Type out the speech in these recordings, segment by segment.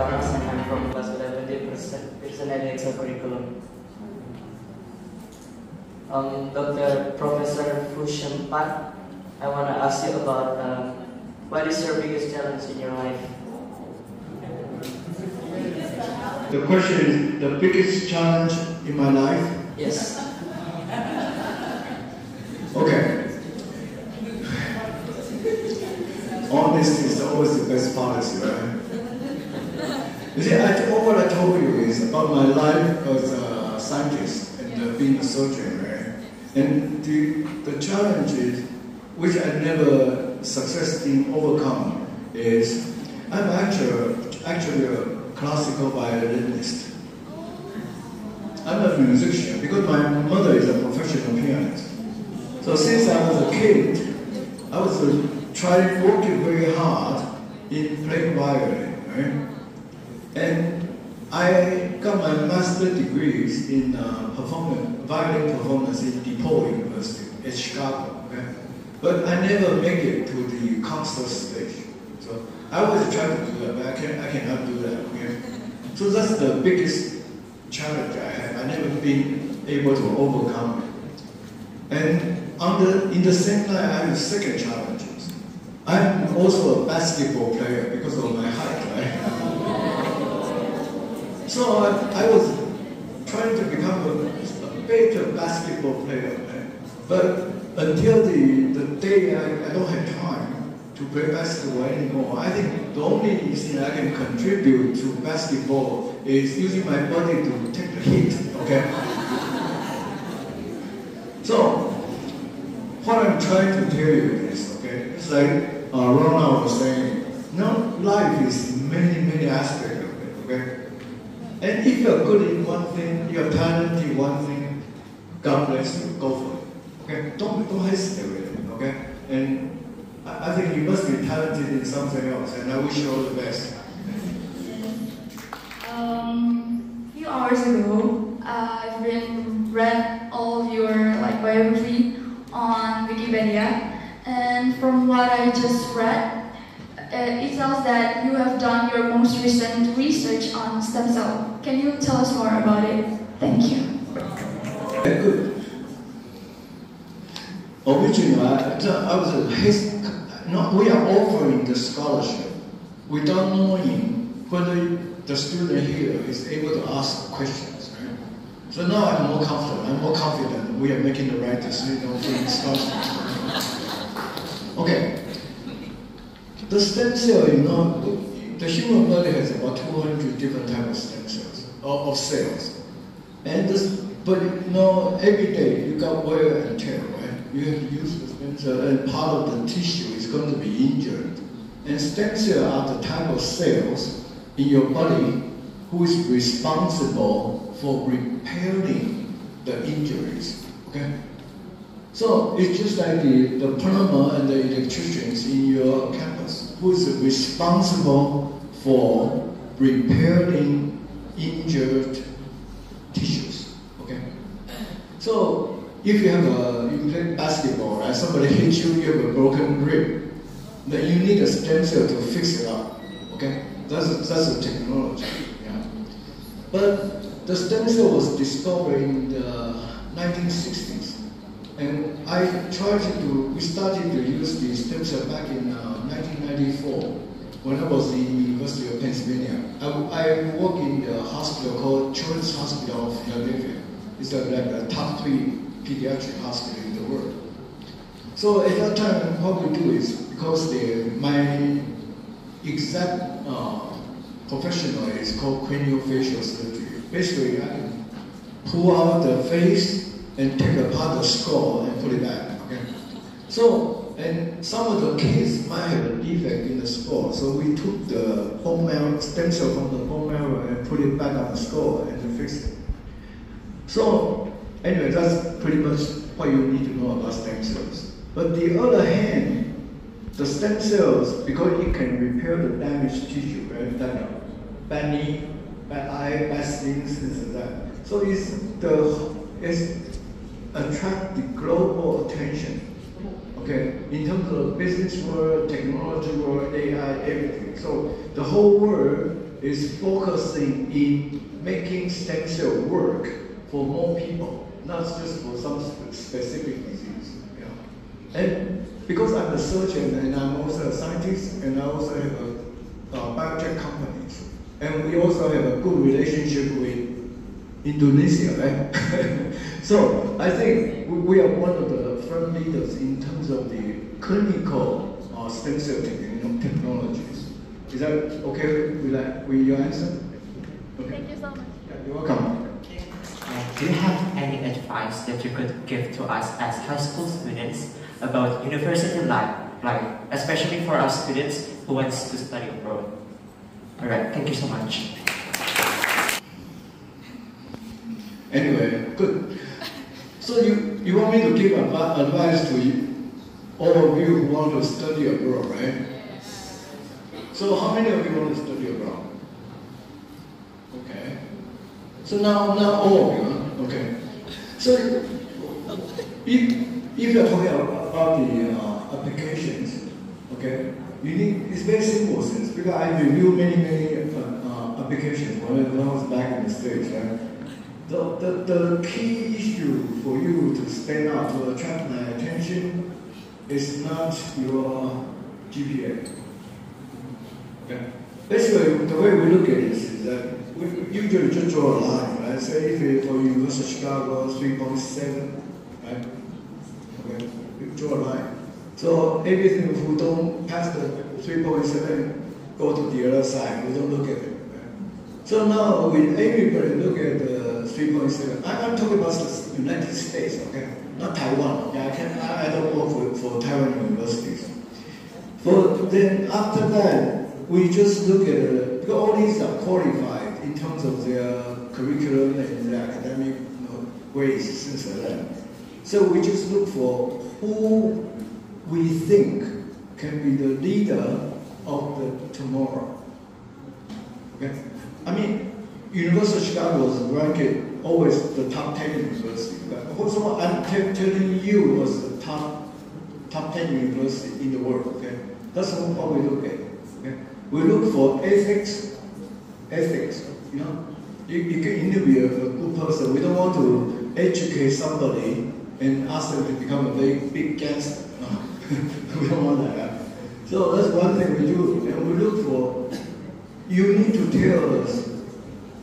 Nikolaus and I'm from class 11 Personality Curriculum. Dr. Professor Fushi, I want to ask you about what is your biggest challenge in your life? The question is the biggest challenge in my life? Yes. Okay. Honesty is always the best policy, right? You see, what I told you is about my life as a scientist and being a surgeon, right? And the challenges which I never successfully overcome is I'm actually a classical violinist. I'm a musician because my mother is a professional pianist. So since I was a kid, I was working very hard in playing violin, right? And I got my master's degrees in violin performance in DePaul University in Chicago, okay? But I never make it to the concert stage. So I always try to do that, but I cannot do that, okay? So that's the biggest challenge I have. I never been able to overcome it. And in the same time, I have second challenges. I'm also a basketball player because of my height, right? So I was trying to become a better basketball player, right? But until the day I don't have time to play basketball anymore, I think the only thing I can contribute to basketball is using my body to take the hit, okay? So, what I'm trying to tell you is, okay, it's like Ronald was saying, life is many aspects of it, okay? And if you're good in one thing, you're talented in one thing, God bless you, go for it. Okay? Don't hesitate with it, okay? And I think you must be talented in something else, and I wish you all the best. A few hours ago, I've read all your biography on Wikipedia, and from what I just read, it tells that you have done your most recent research on stem cell. Can you tell us more about it? Thank you. Good. Originally, we are offering the scholarship without knowing whether the student here is able to ask questions. Right? So now I'm more comfortable. I'm more confident we are making the right decision for the scholarship. Okay. The stem cell, the human body has about 200 different types of stem cells, of cells. And every day you got wear and tear, right? You have to use the stem cell, and part of the tissue is going to be injured. And stem cells are the type of cells in your body who is responsible for repairing the injuries, okay? So it's just like the plumber and the electricians in your campus who is responsible for repairing injured tissues. Okay. So if you play basketball, right? Somebody hits you, you have a broken rib, then you need a stem cell to fix it up. Okay. That's a technology. Yeah. But the stem cell was discovered in the 1960s. And we started to use the stem cell back in 1994 when I was in the University of Pennsylvania. I work in the hospital called Children's Hospital of Philadelphia. It's like a top 3 pediatric hospital in the world. So at that time, what we do is, because my exact professional is called craniofacial surgery. Basically, I can pull out the face and take apart the skull and put it back. Okay. So, and some of the kids might have a defect in the skull, so we took the bone marrow stem cell from the bone marrow and put it back on the skull and fix it. So, anyway, that's pretty much what you need to know about stem cells. But the other hand, the stem cells, because it can repair the damaged tissue, right? Like bad knee, bad eye, bad skin, things like that. So it's attract the global attention, okay, in terms of the business world, technology world, AI, everything. So the whole world is focusing in making stem cell work for more people, not just for some specific disease. Yeah. And because I'm a surgeon and I'm also a scientist, and I also have a biotech companies, and we also have a good relationship with Indonesia, right? So I think we are one of the front leaders in terms of the clinical stem cell technologies. Is that okay with your answer? Okay. Thank you so much. Yeah, you're welcome. Do you have any advice that you could give to us as high school students about university life, like especially for our students who wants to study abroad? All right, thank you so much. Anyway, good. So you want me to give advice to you, all of you who want to study abroad, right? So how many of you want to study abroad? Okay. So now all of you, huh? Okay. So if you're talking about the applications, okay, it's very simple sense, because I reviewed many applications when I was back in the States, right? The key issue for you to stand out, to attract my attention, is not your GPA. Okay? Basically, the way we look at this is that we usually just draw a line, right? Say if for University of Chicago, 3.7, right? Okay, we draw a line. So everything who don't pass the 3.7 go to the other side. We don't look at it. Right? So now with everybody look at the 3.7. I'm talking about the United States, okay? Not Taiwan. Okay? I don't work for Taiwan universities. But then after that, we just look at because all these are qualified in terms of their curriculum and their academic grades, things like that. So we just look for who we think can be the leader of the tomorrow. Okay? I mean, University of Chicago was ranked always the top 10 university. But also, I'm telling you was the top 10 university in the world. Okay, that's what we look at. Okay, we look for ethics. You know, you can interview a good person. We don't want to educate somebody and ask them to become a very big gangster. No. We don't want that. So that's one thing we do, and we look for. You need to tell us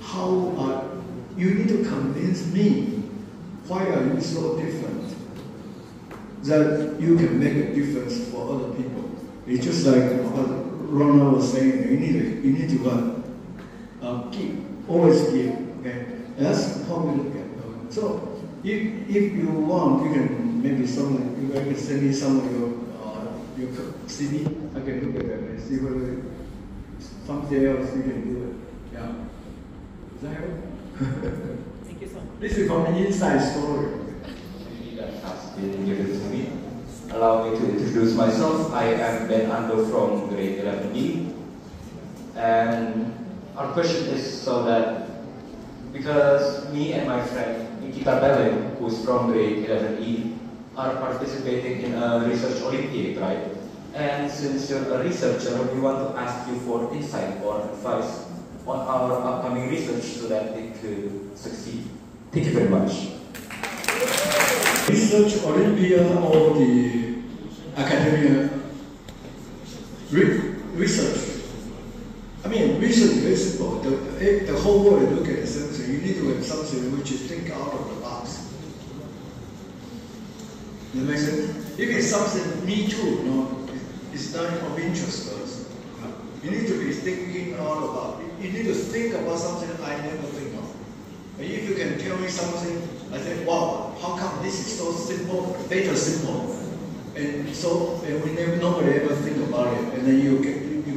how. You need to convince me why are you so different that you can make a difference for other people. It's just like what Ronald was saying. You need to give, always give. Okay, and that's how we look at it. So if you want, you can maybe you can send me some of your CV. I can look at them and see whether something else you can do it. Yeah, is that help? Thank you so much. This is from an inside story. Maybe that has been given to me. Allow me to introduce myself. I am Ben Ando from grade 11E. And our question is so that, because me and my friend Nikita Belen, who is from grade 11E, are participating in a research Olympiad, right? And since you're a researcher, we want to ask you for insight or advice on our upcoming research so that it could succeed. Thank you very much. Research Olympia or the academia research. I mean, research is very simple. The whole world look at the same thing. You need to have something which is think out of the box. Does that make sense? If it's something me too, it's not of interest to us. You need to be thinking all about it. You need to think about something I never think of. And if you can tell me something, I say, wow, how come this is so simple, data simple, and nobody ever think about it, and then you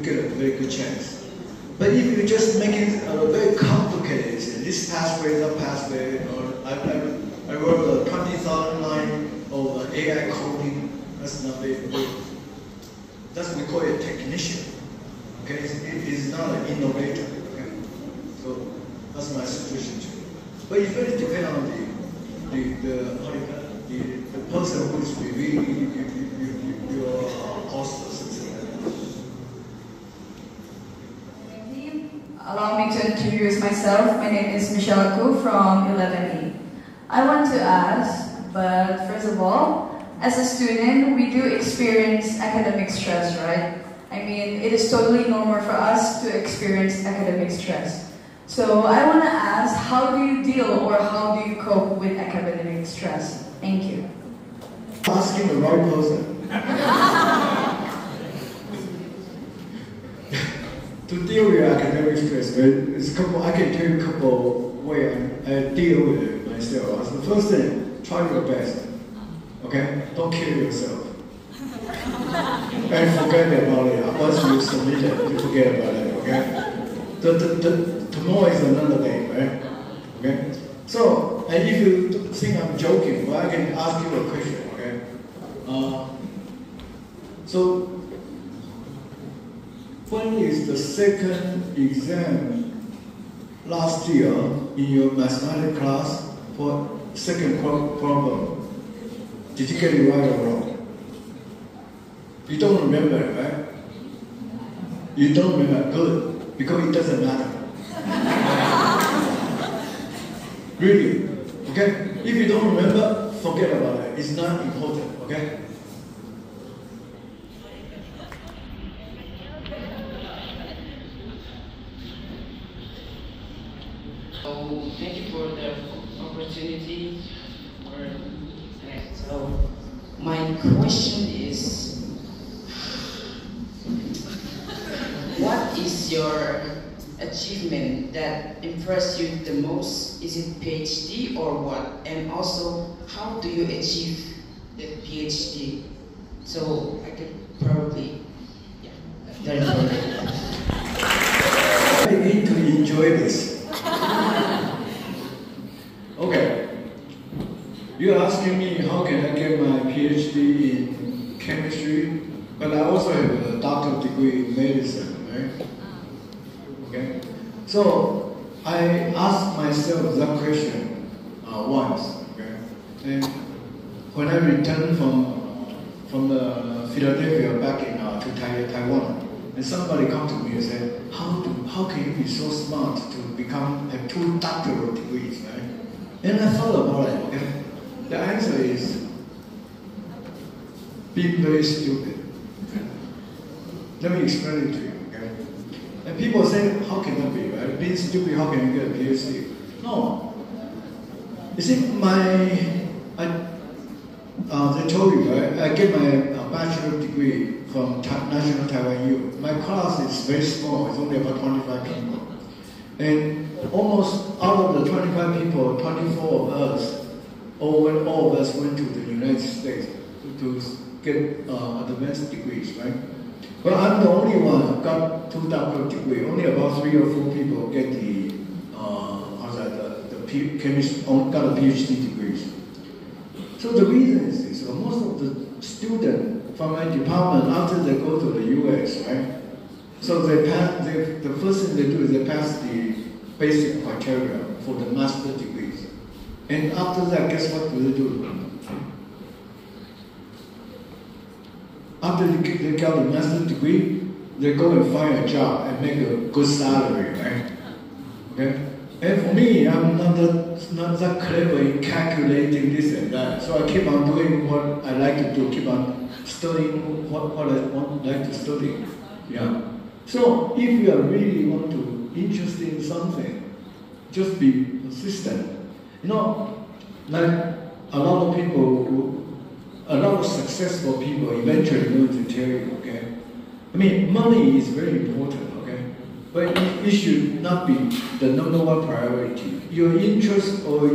get a very good chance. But if you just make it very complicated, this pathway, that pathway, I wrote 20,000 lines of AI coding. That's not very good. That's what we call it technician. Okay, it is not an innovator. Okay? So that's my suggestion to you. But it really depends on the person who is reviewing your posters. Allow me to introduce myself. My name is Michelle Aku from 11E. I want to ask, but first of all, as a student, we do experience academic stress, right? I mean, it is totally normal for us to experience academic stress. So I want to ask, how do you deal or how do you cope with academic stress? Thank you. Asking the right person. To deal with academic stress, it's I can tell you a couple ways I deal with it myself. The first thing, try your best. Okay? Don't kill yourself. And forget about it. Once you submit it, you forget about it. Okay? Tomorrow is another day, right? Okay? So, and if you think I'm joking, well, I can ask you a question. Okay? So, when is the second exam last year in your mathematics class for second problem? Did you get it right or wrong? You don't remember it, right? You don't remember, good, because it doesn't matter. Really, okay? If you don't remember, forget about it. It's not important, okay? So thank you for the opportunity. So my question is, what is your achievement that impressed you the most? Is it PhD or what? And also, how do you achieve the PhD? So I could probably, I need to enjoy this. Okay. You're asking me how can I get my PhD in chemistry, but I also have a doctoral degree in medicine, right? Okay. So I asked myself that question once. Okay. And when I returned from the Philadelphia back to Taiwan, and somebody come to me and said, how can you be so smart to have 2 doctoral degrees, right? And I thought about it, okay? The answer is being very stupid. Let me explain it to you, okay? And people say, how can that be, right? Being stupid, how can you get a PhD? No. You see, they told you, right? I get my bachelor degree from National Taiwan U. My class is very small, it's only about 25 people. And almost out of the 25 people, 24 of us, all of us went to the United States to get advanced degrees, right? But I'm the only one who got 2 doctoral degrees. Only about 3 or 4 people get got a PhD degrees. So the reason is this: most of the students from my department, after they go to the US, right? So they pass. The first thing they do is they pass the basic criteria for the master degrees. And after that, guess what do they do? After they got a master's degree, they go and find a job and make a good salary, right? Okay? And for me, I'm not that clever in calculating this and that. So I keep on doing what I like to do, keep on studying what I like to study. Yeah. So if you are really interested in something, just be persistent. You know, like a lot of successful people eventually going to tell you, okay? I mean, money is very important, okay? But it should not be the number 1 priority. Your interest or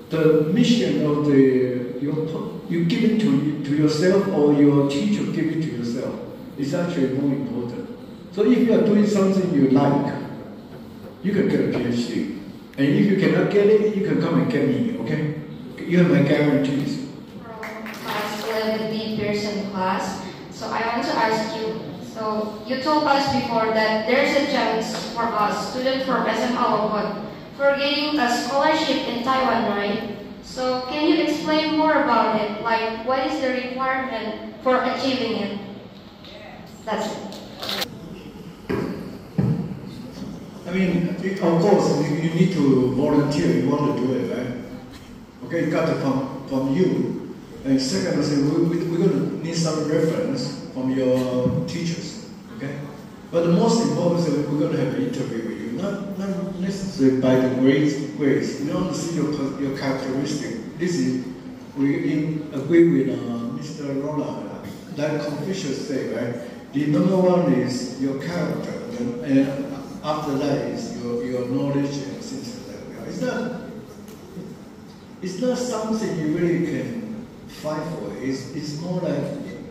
the mission of you give it to yourself or your teacher give it to yourself is actually more important. So if you are doing something you like, you can get a PhD. And if you cannot get it, you can come and get me, okay? You have my guarantees. From class 11B Pearson class, so I want to ask you, so you told us before that there's a chance for us, students from SMA Lokon, for getting a scholarship in Taiwan, right? So can you explain more about it? Like, what is the requirement for achieving it? That's it. mean, of course, you need to volunteer. You want to do it, right? Okay, it got to come from you. And second, we're going to need some reference from your teachers. Okay, but the most important is we're going to have an interview with you, not necessarily by the grades. We want to see your characteristic. This is we agree with Mr. Roland. Like Confucius say, right? The number one is your character, and after that is your knowledge and things like that. It's not something you really can fight for. It's more like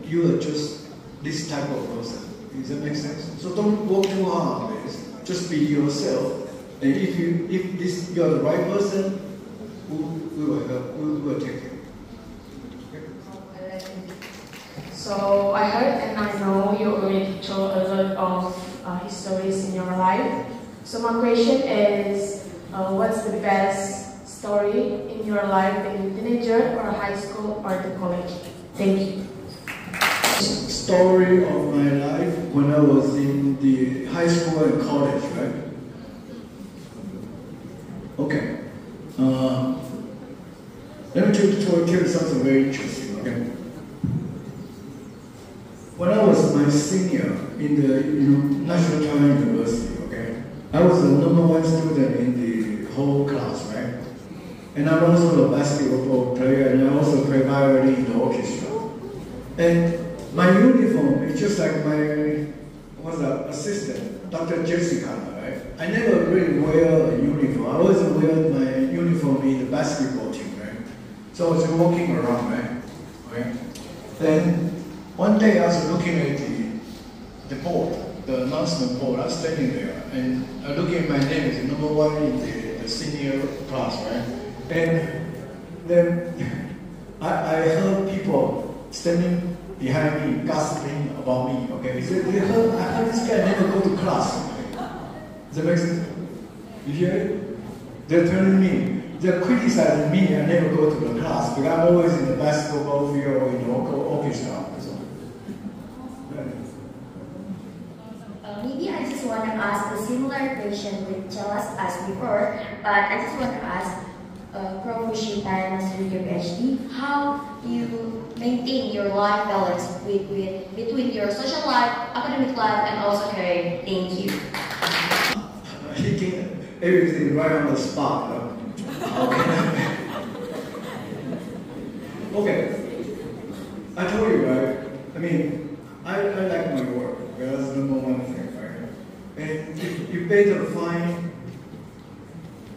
you are just this type of person. Does that make sense? So don't work too hard on this. Just be yourself. And if you're the right person, we will help. We will take care. So I heard and I know you already told a lot of histories in your life. So my question is, what's the best story in your life in teenager or high school or the college? Thank you. Story of my life when I was in the high school and college, right? Okay. Let me tell you something very interesting, okay? When I was my senior in the National Tanya University, okay, I was the #1 student in the whole class, right? And I'm also a basketball player, and I also play violin in the orchestra. And my uniform is just like my assistant, Dr. Jessica, right? I never really wear a uniform. I always wear my uniform in the basketball team, right? So I was walking around, right? Okay. Then one day I was looking at the board, the announcement board. I was standing there, and I looking at my name as #1 in the senior class, right? And then I heard people standing behind me, gossiping about me, okay? He said, I heard this guy never go to class. Does that make sense? You hear it? They're telling me, they're criticizing me, I never go to the class, because I'm always in the basketball field or in the orchestra. Maybe I just want to ask a similar question which Charles asked before, but I just want to ask Prof. Fushi and Master your Ph.D. how you maintain your life balance between your social life, academic life, and also career. Thank you. Hitting everything right on the spot. Okay. I told you, right? I mean, I like my work. That's the #1 thing, right? And you better find.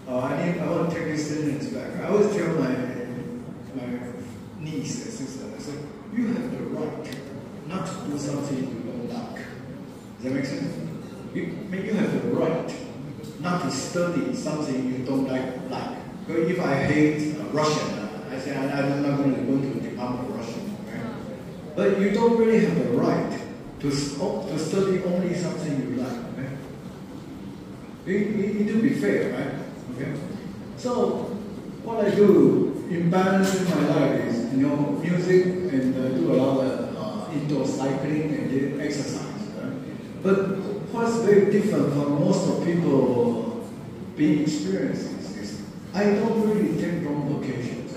I want to take this sentence back. I always tell my niece and sister, I said, you have the right not to do something you don't like. Does that make sense? You have the right not to study something you don't like. Because if I hate Russian, I say I'm not going to go to the Department of Russian. Right? But you don't really have the right to study only something you like. Right? You need to be fair, right? Okay. So what I do in balancing my life is, music and do a lot of indoor cycling and exercise. Right? But what's very different from most of people being experienced is I don't really take long vacations.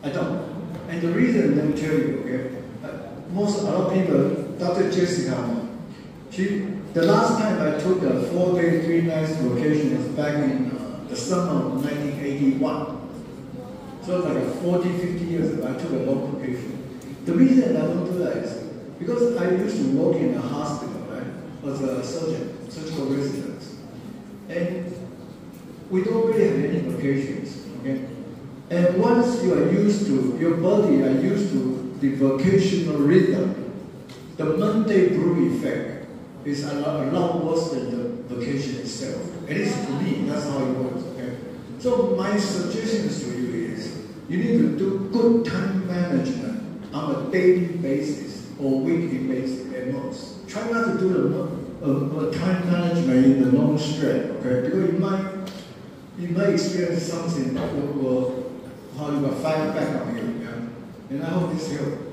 I don't. And the reason, let me tell you, okay, a lot of people, Dr. Jessica, the last time I took a 4-day, 3 nights vacation was back in the summer of 1981. So it's like 40, 50 years ago, I took a long vacation. The reason I don't do that is because I used to work in a hospital, right, as a surgeon, surgical resident. And we don't really have any vacations, okay? And once you are used to, your body are used to the vacational rhythm, the Monday blue effect is a lot worse than the vacation itself. At least to me, that's how it works, okay? So my suggestions to you is, you need to do good time management on a daily basis or weekly basis at most. Try not to do a time management in the long stretch, okay? Because you might experience something that will how you will fight back on you, yeah? And I hope this helps.